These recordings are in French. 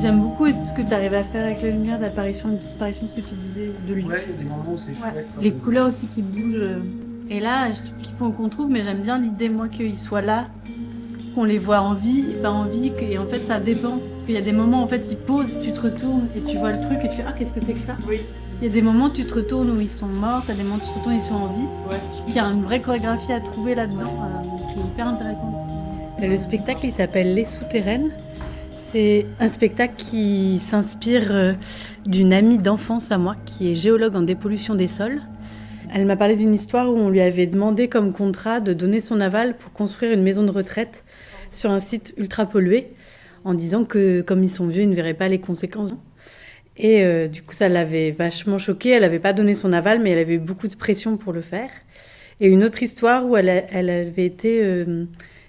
J'aime beaucoup aussi ce que tu arrives à faire avec la lumière, l'apparition, la disparition, ce que tu disais de lui. Ouais, il y a des moments où c'est chouette. Les couleurs aussi qui bougent. Et là, je trouve qu'il faut qu'on trouve, mais j'aime bien l'idée, moi, qu'ils soient là, qu'on les voit en vie, et pas en vie, et en fait, ça dépend. Parce qu'il y a des moments, en fait, ils posent, tu te retournes, et tu vois le truc, et tu fais « Ah, qu'est-ce que c'est que ça ?» Oui. Il y a des moments où tu te retournes où ils sont morts, t'as des moments où tu te retournes où ils sont en vie. Ouais. Il y a une vraie chorégraphie à trouver là-dedans, qui est hyper intéressante. Le spectacle, il s'appelle Les Souterraines. C'est un spectacle qui s'inspire d'une amie d'enfance à moi, qui est géologue en dépollution des sols. Elle m'a parlé d'une histoire où on lui avait demandé comme contrat de donner son aval pour construire une maison de retraite sur un site ultra pollué, en disant que comme ils sont vieux, ils ne verraient pas les conséquences. Et du coup, ça l'avait vachement choquée. Elle n'avait pas donné son aval, mais elle avait eu beaucoup de pression pour le faire. Et une autre histoire où elle avait été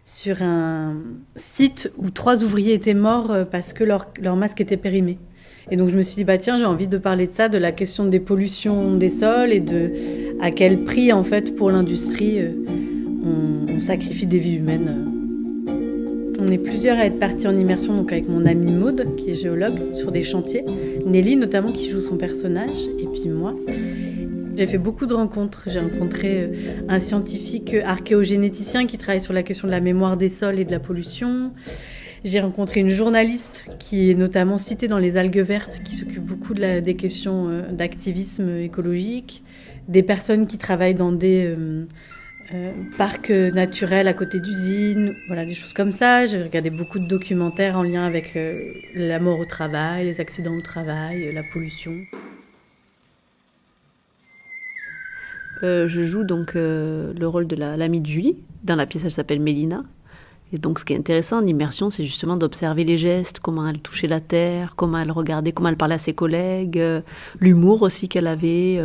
sur un site où 3 ouvriers étaient morts parce que leur masque était périmé. Et donc je me suis dit, bah tiens, j'ai envie de parler de ça, de la question des pollutions des sols et de à quel prix, en fait, pour l'industrie, on sacrifie des vies humaines. On est plusieurs à être partis en immersion, donc avec mon amie Maude, qui est géologue, sur des chantiers. Nelly, notamment, qui joue son personnage, et puis moi. J'ai fait beaucoup de rencontres. J'ai rencontré un scientifique archéogénéticien qui travaille sur la question de la mémoire des sols et de la pollution. J'ai rencontré une journaliste qui est notamment citée dans les algues vertes, qui s'occupe beaucoup des questions d'activisme écologique. Des personnes qui travaillent dans des parcs naturels à côté d'usines, voilà, des choses comme ça. J'ai regardé beaucoup de documentaires en lien avec la mort au travail, les accidents au travail, la pollution. Je joue donc le rôle de l'amie de Julie. Dans la pièce, elle s'appelle Mélina. Et donc, ce qui est intéressant en immersion, c'est justement d'observer les gestes, comment elle touchait la terre, comment elle regardait, comment elle parlait à ses collègues, l'humour aussi qu'elle avait.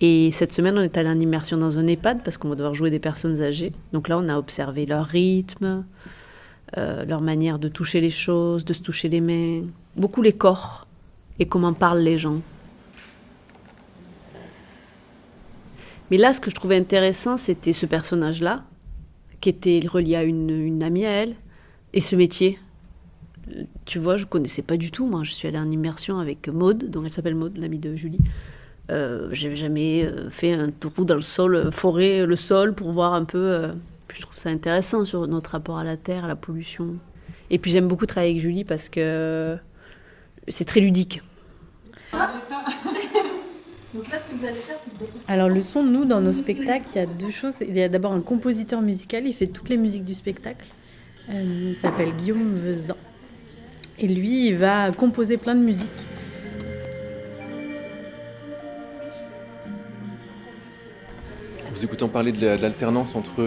Et cette semaine, on est allé en immersion dans un EHPAD parce qu'on va devoir jouer des personnes âgées. Donc là, on a observé leur rythme, leur manière de toucher les choses, de se toucher les mains, beaucoup les corps et comment parlent les gens. Mais là, ce que je trouvais intéressant, c'était ce personnage-là, qui était relié à une amie à elle, et ce métier. Tu vois, je ne connaissais pas du tout. Moi, je suis allée en immersion avec Maude, donc elle s'appelle Maude, l'amie de Julie. Je n'avais jamais fait un trou dans le sol, forer le sol pour voir un peu... Puis je trouve ça intéressant sur notre rapport à la terre, à la pollution. Et puis j'aime beaucoup travailler avec Julie parce que c'est très ludique. Alors le son, nous, dans nos spectacles, il y a 2 choses. Il y a d'abord un compositeur musical, il fait toutes les musiques du spectacle. Il s'appelle Guillaume Vezan. Et lui, il va composer plein de musiques. Vous écoutez parler de l'alternance entre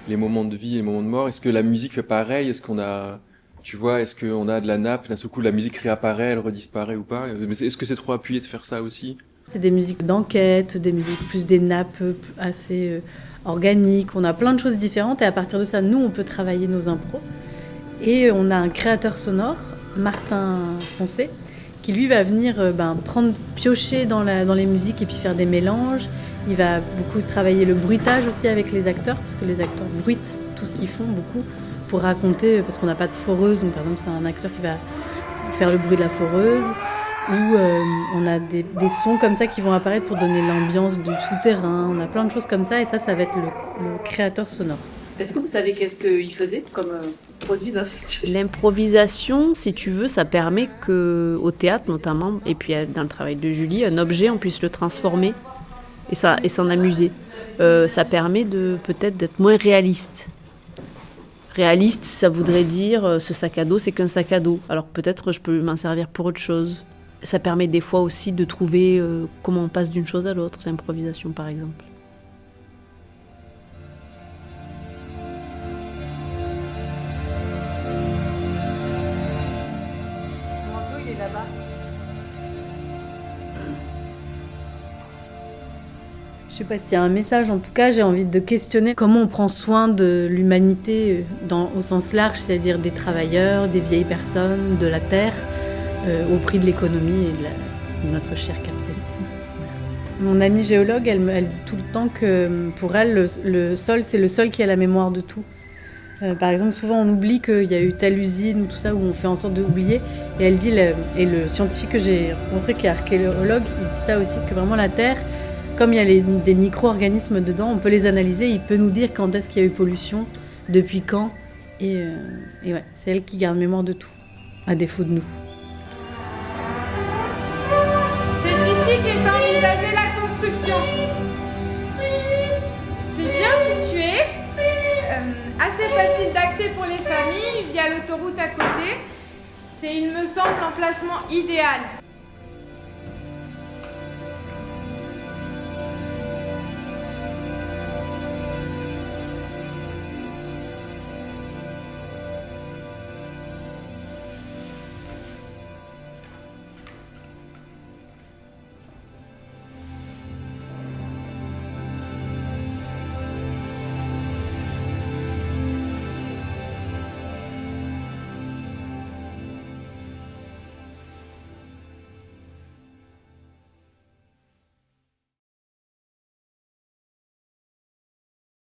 les moments de vie et les moments de mort. Est-ce que la musique fait pareil? Est-ce qu'on a... Tu vois, est-ce qu'on a de la nappe, d'un seul coup la musique réapparaît, elle redisparaît ou pas? Est-ce que c'est trop appuyé de faire ça aussi? C'est des musiques d'enquête, des musiques plus des nappes assez organiques. On a plein de choses différentes et à partir de ça, nous, on peut travailler nos impros. Et on a un créateur sonore, Martin Foncé, qui lui va venir piocher dans les musiques et puis faire des mélanges. Il va beaucoup travailler le bruitage aussi avec les acteurs, parce que les acteurs bruitent tout ce qu'ils font beaucoup pour raconter, parce qu'on n'a pas de foreuse. Donc par exemple, c'est un acteur qui va faire le bruit de la foreuse. Où on a des sons comme ça qui vont apparaître pour donner l'ambiance du souterrain. On a plein de choses comme ça et ça va être le créateur sonore. Est-ce que vous savez qu'est-ce qu'il faisait comme produit dans cette... L'improvisation, si tu veux, ça permet qu'au théâtre notamment, et puis dans le travail de Julie, un objet, on puisse le transformer et s'en amuser. Ça permet peut-être d'être moins réaliste. Réaliste, ça voudrait dire ce sac à dos, c'est qu'un sac à dos. Alors peut-être je peux m'en servir pour autre chose. Ça permet des fois aussi de trouver comment on passe d'une chose à l'autre, l'improvisation par exemple. Le manteau, il est là-bas. Je sais pas s'il y a un message, en tout cas j'ai envie de questionner comment on prend soin de l'humanité au sens large, c'est-à-dire des travailleurs, des vieilles personnes, de la terre, au prix de l'économie et de notre cher capitalisme. Mon amie géologue, elle dit tout le temps que pour elle, le sol, c'est le seul qui a la mémoire de tout. Par exemple, souvent on oublie qu'il y a eu telle usine ou tout ça, où on fait en sorte d'oublier. Et elle dit, et le scientifique que j'ai rencontré, qui est archéologue, il dit ça aussi, que vraiment la Terre, comme il y a des micro-organismes dedans, on peut les analyser, il peut nous dire quand est-ce qu'il y a eu pollution, depuis quand. Et ouais, c'est elle qui garde mémoire de tout, à défaut de nous. C'est ici qu'est envisagée la construction. C'est bien situé, assez facile d'accès pour les familles via l'autoroute à côté. C'est, il me semble, l'emplacement idéal.